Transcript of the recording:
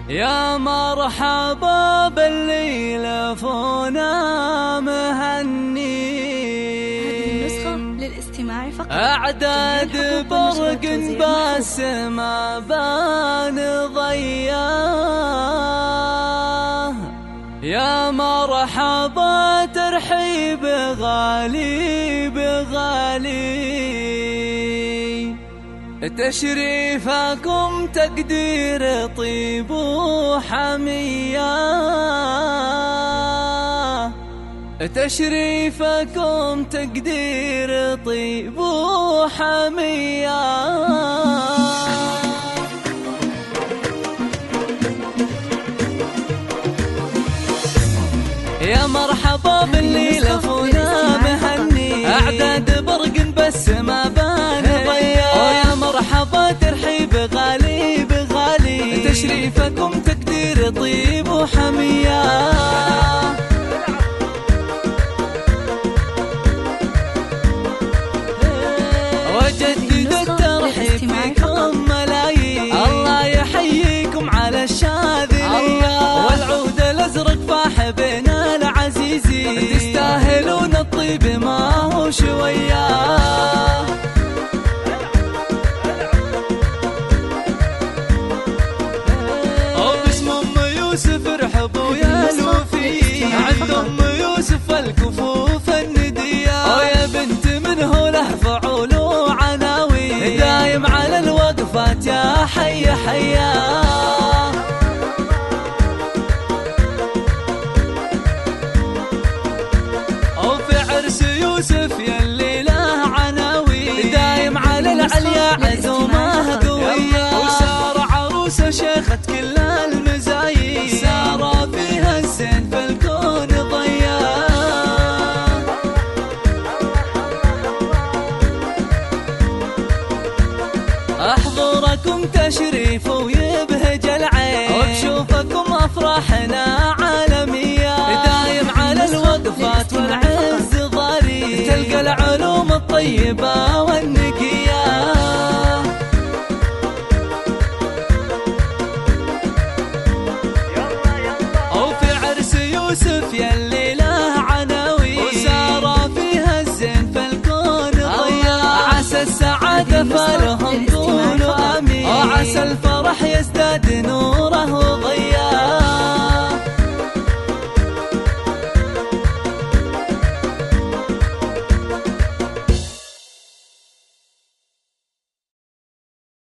يا مرحبا باللي لفونا مهني. هذه النسخة للاستماع فقط. أعداد برق بس ما بان ضياه. يا مرحبا ترحيب غالي بغالي. تشريفكم تقدير طيب وحمية. تشريفكم تقدير طيب وحمية. يا مرحبا باللي لفونا مهني. أعداد برق بس ما بان ضياه. يا مرحبا ترحيب غالي بغالي. تشريفكم تقدير طيب وحمية. وجدد الترحيب فيكم ملايين. الله يحييكم على الشاذلية. والعود الأزرق فاح بين العزيزين. تستاهلون الطيب ما هو شوية. وباسم أم يوسف ارحبوا يا الوفي. عند أم يوسف الكفوف الندية. ويا بنت منه له فعول وعناوي. دايم على الوقفات يا حي حيا. وفي عرس يوسف يلي له عناوي. دايم على العليا عزومه قوية. وسار عروسه شيخة كل المزايا. سار فيها الزين في الكون ضيا. أحضركم تشريف ويبهج العين. وبشوفكم أفراحنا عالمية. دايم على الوقفات والعز ضاري. تلقى العلوم الطيبة والنقية. وفي عرس يوسف يلي له عناوي. وسار فيها الزين في الكون ضيا. عسى السعادة فالهم طول